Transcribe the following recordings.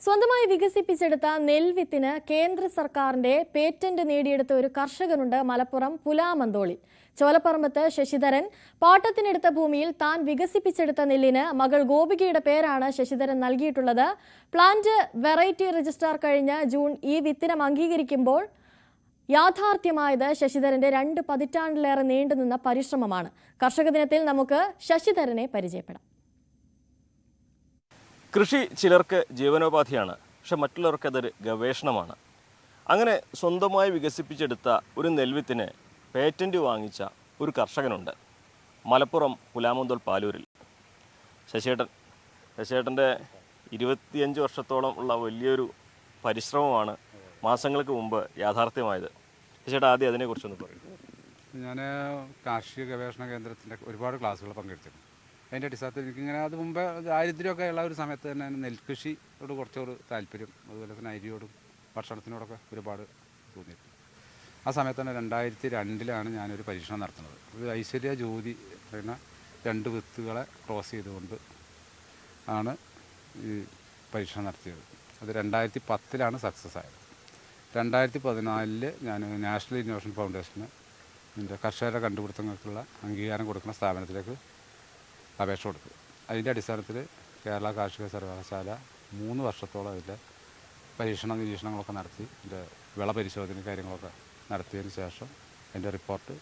സ്വന്തമായി വികസിപ്പിച്ചെടുത്ത നെൽവിത്തിന് കേന്ദ്ര സർക്കാരിന്റെ പേറ്റന്റ് നേടിയെടുത്ത ഒരു കർഷകനുണ്ട് മലപ്പുറം പുലാമന്തോളിൽ. ചോലപ്പറമ്പത്ത് ശശിധരൻ പാട്ടത്തിനെടുത്ത ഭൂമിയിൽ താൻ വികസിപ്പിച്ചെടുത്ത നെല്ലിന് മകൾ ഗോപികയുടെ പേരാണ് ശശിധരൻ നൽകിയിട്ടുള്ളത്. പ്ലാന്റ് വെറൈറ്റി രജിസ്ട്രാർ കഴിഞ്ഞ ജൂൺ ഈ വിത്തിനം അംഗീകരിക്കുമ്പോൾ യാഥാർത്ഥ്യമായത് ശശിധരന്റെ 2 പതിറ്റാണ്ടിലേറെ നീണ്ടുനിന്ന പരിശ്രമമാണ്. കർഷക ദിനത്തിൽ നമുക്ക് ശശിധരനെ പരിചയപ്പെടാം. കൃഷി ചിലർക്ക് ജീവനോപാധിയാണ്, പക്ഷെ മറ്റുള്ളവർക്ക് അതൊരു ഗവേഷണമാണ്. അങ്ങനെ സ്വന്തമായി വികസിപ്പിച്ചെടുത്ത ഒരു നെൽവിത്തിന് പേറ്റന്റ് വാങ്ങിച്ച ഒരു കർഷകനുണ്ട് മലപ്പുറം പുലാമന്തോൾ പാലൂരിൽ. ശശിയേട്ടൻ്റെ 25 വർഷത്തോളം ഉള്ള വലിയൊരു പരിശ്രമമാണ് മാസങ്ങൾക്ക് മുമ്പ് യാഥാർത്ഥ്യമായത്. ശശിയേട്ടൻ ആദ്യം അതിനെക്കുറിച്ചൊന്ന് പറയും. ഞാൻ കാർഷിക ഗവേഷണ കേന്ദ്രത്തിൻ്റെ ഒരുപാട് ക്ലാസ്സുകൾ പങ്കെടുത്തിരുന്നു. അതിൻ്റെ അടിസ്ഥാനത്തിൽ എനിക്കിങ്ങനെ അത് മുമ്പ് ദാരിദ്ര്യമൊക്കെ ഉള്ള ഒരു സമയത്ത് തന്നെ നെൽകൃഷിയോട് കുറച്ചൊരു താല്പര്യം, അതുപോലെ തന്നെ അരിയോടും ഭക്ഷണത്തിനോടൊക്കെ ഒരുപാട് തോന്നിയിരുന്നു. ആ സമയത്ത് തന്നെ 2002 ഞാനൊരു പരീക്ഷണം നടത്തുന്നത്. ഒരു ഐശ്വര്യ ജ്യോതി പറയുന്ന 2 വിത്തുകളെ ക്രോസ് ചെയ്തുകൊണ്ട് ആണ് ഈ പരീക്ഷണം നടത്തിയത്. അത് 2010 സക്സസ് ആയത്. 2014 ഞാൻ നാഷണൽ ഇന്നോവേഷൻ ഫൗണ്ടേഷന് കർഷകരുടെ കണ്ടുപിടുത്തങ്ങൾക്കുള്ള അംഗീകാരം കൊടുക്കുന്ന സ്ഥാപനത്തിലേക്ക് അപേക്ഷ കൊടുത്തു. അതിൻ്റെ അടിസ്ഥാനത്തിൽ കേരള കാർഷിക സർവകലാശാല 3 വർഷത്തോളം അതിൻ്റെ നിരീക്ഷണങ്ങളൊക്കെ നടത്തി ഇതിൻ്റെ വിള പരിശോധന കാര്യങ്ങളൊക്കെ നടത്തിയതിന് ശേഷം അതിൻ്റെ റിപ്പോർട്ട്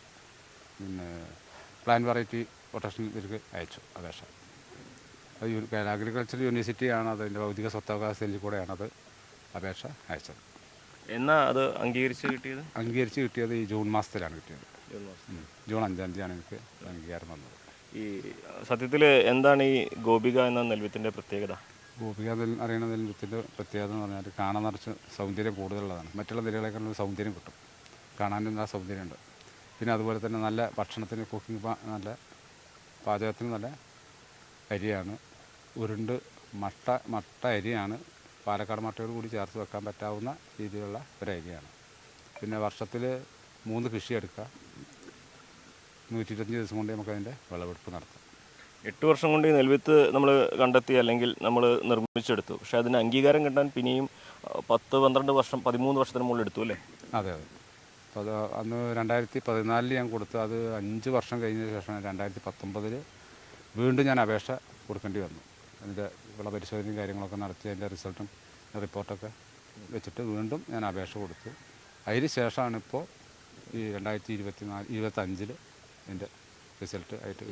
പ്ലാന്റ് വെറൈറ്റി പ്രൊട്ടക്ഷനിലേക്ക് അയച്ചു അപേക്ഷ. അത് അഗ്രികൾച്ചർ യൂണിവേഴ്സിറ്റിയാണ് അതിൻ്റെ ഭൗതിക സ്വത്തവകാശ സെല്ലിൽ കൂടെയാണത് അപേക്ഷ അയച്ചത്. എന്നാ അത് അംഗീകരിച്ച് കിട്ടിയത് ഈ ജൂൺ മാസത്തിലാണ് കിട്ടിയത്. ജൂൺ 5-ാം തീയതിയാണ് എനിക്ക് അംഗീകാരം വന്നത്. ഈ സത്യത്തിൽ എന്താണ് ഈ ഗോപിക എന്ന നെൽവിത്തിൻ്റെ പ്രത്യേകത? ഗോപിക അറിയുന്ന നെൽവിത്തിൻ്റെ പ്രത്യേകത എന്ന് പറഞ്ഞാൽ കാണാൻ നിറച്ച് സൗന്ദര്യം കൂടുതലുള്ളതാണ്. മറ്റുള്ള നെല്ലുകളെക്കാളും സൗന്ദര്യം കിട്ടും, കാണാനും നല്ല സൗന്ദര്യമുണ്ട്. പിന്നെ അതുപോലെ തന്നെ നല്ല ഭക്ഷണത്തിന് നല്ല പാചകത്തിന് നല്ല അരിയാണ്. ഉരുണ്ട് മട്ട അരിയാണ്. പാലക്കാട് മട്ടയോട് കൂടി ചേർത്ത് വെക്കാൻ പറ്റാവുന്ന രീതിയിലുള്ള ഒരു അരിയാണ്. പിന്നെ വർഷത്തിൽ 3 കൃഷി എടുക്കുക. 125 ദിവസം കൊണ്ട് നമുക്കതിൻ്റെ വിളവെടുപ്പ് നടത്താം. 8 വർഷം കൊണ്ട് ഈ നെൽവിത്ത് നമ്മൾ കണ്ടെത്തി, അല്ലെങ്കിൽ നമ്മൾ നിർമ്മിച്ചെടുത്തു. പക്ഷേ അതിന് അംഗീകാരം കിട്ടാൻ പിന്നെയും 10-12 വർഷം 13 വർഷത്തിന് മുകളിൽ എടുത്തു അല്ലേ? അതെ. അപ്പോൾ അത് അന്ന് 2014 ഞാൻ കൊടുത്തു. അത് 5 വർഷം കഴിഞ്ഞ ശേഷം 2019 വീണ്ടും ഞാൻ അപേക്ഷ കൊടുക്കേണ്ടി വന്നു. അതിൻ്റെ വിള പരിശോധനയും കാര്യങ്ങളൊക്കെ നടത്തി അതിൻ്റെ റിസൾട്ടും റിപ്പോർട്ടൊക്കെ വെച്ചിട്ട് വീണ്ടും ഞാൻ അപേക്ഷ കൊടുത്തു. അതിന് ശേഷമാണ് ഇപ്പോൾ ഈ 2025 ഇതിൻ്റെ റിസൾട്ട് ആയിട്ട്.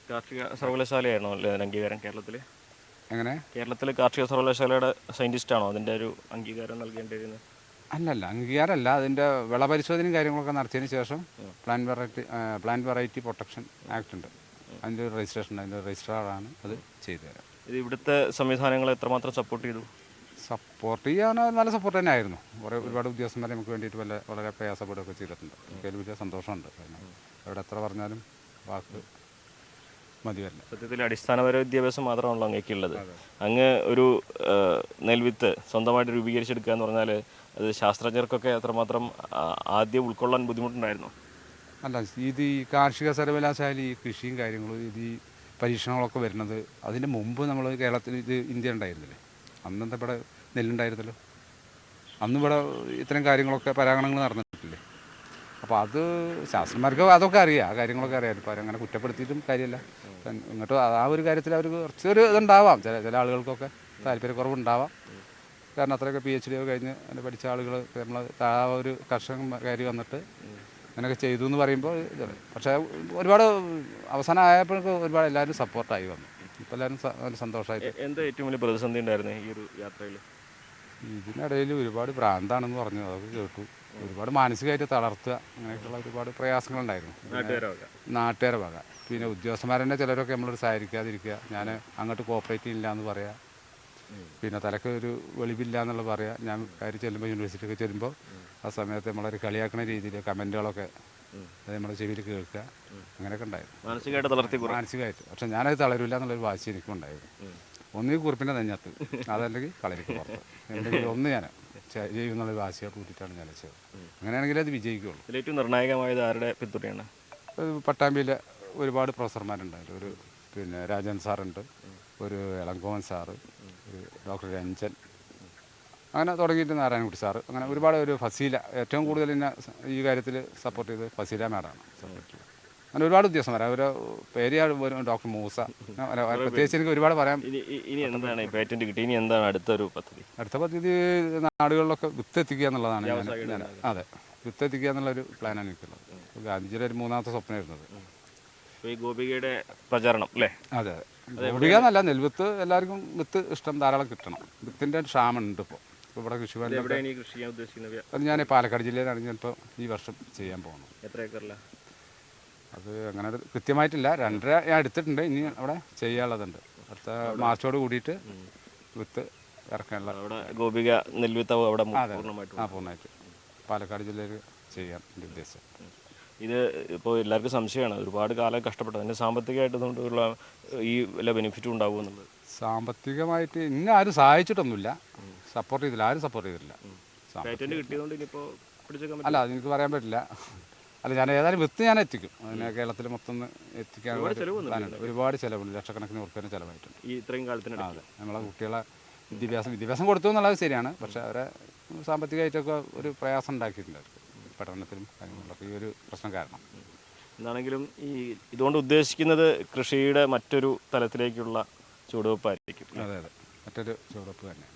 കാർഷിക സർവകലാശാലയാണോ അല്ലേ അംഗീകാരം കേരളത്തിൽ? എങ്ങനെ? കേരളത്തിൽ കാർഷിക സർവകലാശാലയുടെ സയൻറ്റിസ്റ്റാണോ അതിൻ്റെ ഒരു അംഗീകാരം നൽകേണ്ടിയിരുന്നത്? അല്ലല്ല, അംഗീകാരമല്ല. അതിൻ്റെ വിള പരിശോധനയും കാര്യങ്ങളൊക്കെ നടത്തിയതിന് ശേഷം പ്ലാന്റ് വെറൈറ്റി പ്രൊട്ടക്ഷൻ ആക്ട് ഉണ്ട്, അതിൻ്റെ രജിസ്ട്രേഷൻ, അതിൻ്റെ രജിസ്ട്രാറാണ് അത് ചെയ്തു തരാം. ഇത് ഇവിടുത്തെ സംവിധാനങ്ങൾ എത്രമാത്രം സപ്പോർട്ട് ചെയ്തു? സപ്പോർട്ട് ചെയ്യാൻ നല്ല സപ്പോർട്ട് തന്നെ ആയിരുന്നു. ഒരുപാട് ഉദ്യോഗസ്ഥന്മാരെ നമുക്ക് വേണ്ടിയിട്ട് വളരെ പ്രയാസപ്പെടുകയൊക്കെ ചെയ്തിട്ടുണ്ട്. എനിക്ക് വലിയ സന്തോഷമുണ്ട്. അവിടെ എത്ര പറഞ്ഞാലും വാക്ക് മതിയല്ല. സത്യത്തിൽ അടിസ്ഥാനപര വിദ്യാഭ്യാസം മാത്രമാണല്ലോ അങ്ങേക്കുള്ളത്. അങ്ങ് ഒരു നെൽവിത്ത് സ്വന്തമായിട്ട് രൂപീകരിച്ചെടുക്കുക എന്ന് പറഞ്ഞാൽ അത് ശാസ്ത്രജ്ഞർക്കൊക്കെ എത്രമാത്രം ആദ്യം ഉൾക്കൊള്ളാൻ ബുദ്ധിമുട്ടുണ്ടായിരുന്നു? അല്ല, ഇത് ഈ കാർഷിക സർവകലാശാല ഈ കൃഷിയും കാര്യങ്ങളും ഈ പരീക്ഷണങ്ങളൊക്കെ വരുന്നത് അതിന് മുമ്പ് നമ്മൾ കേരളത്തിൽ ഇന്ത്യ ഉണ്ടായിരുന്നില്ലേ? അന്നത്തെ ഇവിടെ നെല്ലുണ്ടായിരുന്നല്ലോ. അന്നിവിടെ ഇത്തരം കാര്യങ്ങളൊക്കെ പരാഗണങ്ങൾ നടന്നിട്ടില്ലേ? അപ്പോൾ അത് ശാസ്ത്രജ്ഞർക്ക് അതൊക്കെ അറിയാം, ആ കാര്യങ്ങളൊക്കെ അറിയാം. ഇപ്പോൾ അങ്ങനെ കുറ്റപ്പെടുത്തിയിട്ടും കാര്യമില്ല. ഇങ്ങോട്ട് ആ ഒരു കാര്യത്തിൽ അവർക്ക് കുറച്ചൊരു ഇതുണ്ടാവാം, ചില ആളുകൾക്കൊക്കെ താല്പര്യക്കുറവുണ്ടാവാം. കാരണം അത്രയൊക്കെ PhD കഴിഞ്ഞ് അതിന് പഠിച്ച ആളുകൾ നമ്മൾ ആ ഒരു കർഷകൻ കയറി വന്നിട്ട് അങ്ങനെയൊക്കെ ചെയ്തു എന്ന് പറയുമ്പോൾ പക്ഷേ ഒരുപാട് അവസാനം ആയപ്പോഴേക്കും ഒരുപാട് എല്ലാവരും സപ്പോർട്ടായി വന്നു. ഇപ്പോൾ എല്ലാവരും നല്ല സന്തോഷമായിട്ട്. എന്താ ഏറ്റവും വലിയ പ്രതിസന്ധി ഉണ്ടായിരുന്നു ഈ ഒരു യാത്രയിൽ? ഇതിനിടയിൽ ഒരുപാട് ഭ്രാന്താണെന്ന് പറഞ്ഞു, അതൊക്കെ കേട്ടു. ഒരുപാട് മാനസികമായിട്ട് തളർത്തുക, അങ്ങനെയൊക്കെയുള്ള ഒരുപാട് പ്രയാസങ്ങളുണ്ടായിരുന്നു നാട്ടുകാരെ വക. പിന്നെ ഉദ്യോഗസ്ഥന്മാരെന്നെ ചിലരൊക്കെ നമ്മളോട് സഹകരിക്കാതിരിക്കുക, ഞാൻ അങ്ങോട്ട് കോപ്പറേറ്റ് ചെയ്യില്ല എന്ന് പറയാം. പിന്നെ തലക്ക് ഒരു വെളിവില്ല എന്നുള്ളത് പറയാം. ഞാൻ കാര്യം ചെല്ലുമ്പോൾ യൂണിവേഴ്സിറ്റിയൊക്കെ ചെല്ലുമ്പോൾ ആ സമയത്ത് നമ്മളൊരു കളിയാക്കുന്ന രീതിയിൽ കമൻറ്റുകളൊക്കെ അത് നമ്മുടെ ചെവിയിൽ കേൾക്കുക, അങ്ങനെയൊക്കെ ഉണ്ടായിരുന്നു. മാനസികമായിട്ട്. പക്ഷെ ഞാനത് തളരില്ല എന്നുള്ളൊരു വാശി എനിക്കും ഉണ്ടായിരുന്നു. ഒന്നുകിൽ കുറിപ്പിൻ്റെ നെഞ്ഞത്ത്, അതല്ലെങ്കിൽ കളരിക്ക് പുറത്ത്, എന്തെങ്കിലും ഒന്ന് ഞാൻ ചെയ്യുന്നുള്ളൊരു വാശിയെ കൂട്ടിയിട്ടാണ് ഞാൻ ചെയ്തത്. അങ്ങനെയാണെങ്കിൽ അത് വിജയിക്കുകയുള്ളൂ. ഏറ്റവും നിർണായകമായത് ആരുടെ പിന്തുണയാണ്? പട്ടാമ്പിയിലെ ഒരുപാട് പ്രൊഫസർമാരുണ്ടായിരുന്നു. ഒരു രാജൻ സാറുണ്ട്, ഒരു ഇളങ്കോവൻ സാറ്, ഒരു ഡോക്ടർ രഞ്ജൻ, അങ്ങനെ തുടങ്ങിയിട്ട് നാരായണൻകുട്ടി സാറ് അങ്ങനെ ഒരുപാട് ഒരു ഫസീല ഏറ്റവും കൂടുതൽ എന്നെ ഈ കാര്യത്തിൽ സപ്പോർട്ട് ചെയ്ത് ഫസീല മാഡമാണ് സപ്പോർട്ട് ചെയ്തത്. അങ്ങനെ ഒരുപാട് ഉദ്യോഗസ്ഥന്മാർ അവരെ പേര് ഡോക്ടർ മൂസ പ്രത്യേകിച്ച് എനിക്ക് ഒരുപാട് പറയാം. ഇനി എന്താണ് ഈ പേറ്റന്റ് കിട്ടി, ഇനി എന്താണ് അടുത്തൊരു പദ്ധതി? അടുത്ത പദ്ധതി നാടുകളിലൊക്കെ വിത്ത് എത്തിക്കുക എന്നുള്ളതാണ് ഞാൻ അതെ വിത്ത് എത്തിക്കുക എന്നുള്ളൊരു പ്ലാനാണ് എനിക്കുള്ളത്. ഗാന്ധിജിയുടെ ഒരു മൂന്നാമത്തെ സ്വപ്നമായിരുന്നത് ഈ ഗോപികയുടെ പ്രചാരണം അല്ലേ? അതെ ഗോപിക എന്നല്ല, നെൽവിത്ത് എല്ലാവർക്കും വിത്ത് ഇഷ്ടം ധാരാളം കിട്ടണം. വിത്തിൻ്റെ ക്ഷാമമുണ്ട് ഇപ്പോൾ ഇവിടെ കൃഷിഭവനിൽ. എവിടെയാണ് ഈ കൃഷി ചെയ്യാൻ ഉദ്ദേശിക്കുന്നത്? അത് ഞാൻ പാലക്കാട് ജില്ലയിലാണ് ചിലപ്പോൾ ഈ വർഷം ചെയ്യാൻ പോകുന്നത്. എത്ര ഏക്കറിലാണ്? അത് അങ്ങനെ കൃത്യമായിട്ടില്ല, 2.5 ഞാൻ എടുത്തിട്ടുണ്ട്. ഇനി അവിടെ ചെയ്യാനുള്ളതുണ്ട്. അടുത്ത മാർച്ചോട് കൂടിയിട്ട് വിത്ത് ഇറക്കാനുള്ള അവിടെ ഗോപിക നെൽവിത്താവ് അവിടെ പൂർണ്ണമായിട്ട് പാലക്കാട് ജില്ലയിൽ ചെയ്യാൻ എൻ്റെ ഉദ്ദേശം. ഇത് ഇപ്പോൾ എല്ലാവർക്കും സംശയമാണ്, ഒരുപാട് കാലം കഷ്ടപ്പെട്ടത്, അതിന് സാമ്പത്തികമായിട്ട് ഇതുകൊണ്ടുള്ള ഈ വല്ല ബെനിഫിറ്റും ഉണ്ടാകുമെന്നുള്ളത്. സാമ്പത്തികമായിട്ട് ഇന്ന ആരും സഹായിച്ചിട്ടൊന്നുമില്ല, സപ്പോർട്ട് ചെയ്തില്ല, ആരും സപ്പോർട്ട് ചെയ്തില്ല. കിട്ടിയതുകൊണ്ട് ഇനിയിപ്പോൾ അല്ല അതെനിക്ക് പറയാൻ പറ്റില്ല. അല്ല ഞാൻ ഏതായാലും വിത്ത് ഞാൻ എത്തിക്കും. അതിനെ കേരളത്തിൽ മൊത്തം എത്തിക്കാനുള്ള പ്ലാനുണ്ട്. ഒരുപാട് ചിലവുണ്ട്, ലക്ഷക്കണക്കിന് ഉറുപ്പിക ചിലവായിട്ടുണ്ട് ഈ ഇത്രയും കാലത്തിന്. അതെ നമ്മളെ കുട്ടികളെ വിദ്യാഭ്യാസം കൊടുത്തു എന്നുള്ളത് ശരിയാണ്, പക്ഷേ അവരെ സാമ്പത്തികമായിട്ടൊക്കെ ഒരു പ്രയാസം ഉണ്ടാക്കിയിട്ടുണ്ട് അവർക്ക് പഠനത്തിലും കാര്യങ്ങളിലൊക്കെ ഈ ഒരു പ്രശ്നം കാരണം. എന്താണെങ്കിലും ഈ ഇതുകൊണ്ട് ഉദ്ദേശിക്കുന്നത് കൃഷിയുടെ മറ്റൊരു തലത്തിലേക്കുള്ള ചുവടുവെപ്പായിരിക്കും. അതെ അതെ മറ്റൊരു ചുവടുവെപ്പ് തന്നെ.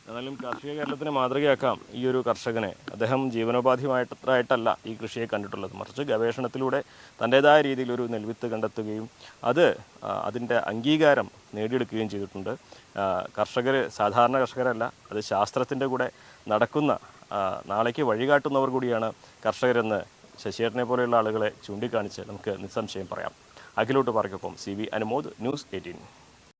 എന്നാലും കാർഷിക കേരളത്തിന് മാതൃകയാക്കാം ഈ ഒരു കർഷകനെ. അദ്ദേഹം ജീവനോപാധിയായിട്ടല്ല ഈ കൃഷിയെ കണ്ടിട്ടുള്ളത്, മറിച്ച് ഗവേഷണത്തിലൂടെ തൻ്റേതായ രീതിയിലൊരു നെൽവിത്ത് കണ്ടെത്തുകയും അതിൻ്റെ അംഗീകാരം നേടിയെടുക്കുകയും ചെയ്തിട്ടുണ്ട്. കർഷകർ സാധാരണ കർഷകരല്ല, അത് ശാസ്ത്രത്തിൻ്റെ കൂടെ നടക്കുന്ന നാളേക്ക് വഴികാട്ടുന്നവർ കൂടിയാണ് കർഷകരെന്ന് ശശിയേട്ടനെ പോലെയുള്ള ആളുകളെ ചൂണ്ടിക്കാണിച്ച് നമുക്ക് നിസ്സംശയം പറയാം. അഖിലോട്ട് പാർക്കൊപ്പം CV അനുമോദ്, ന്യൂസ് 18.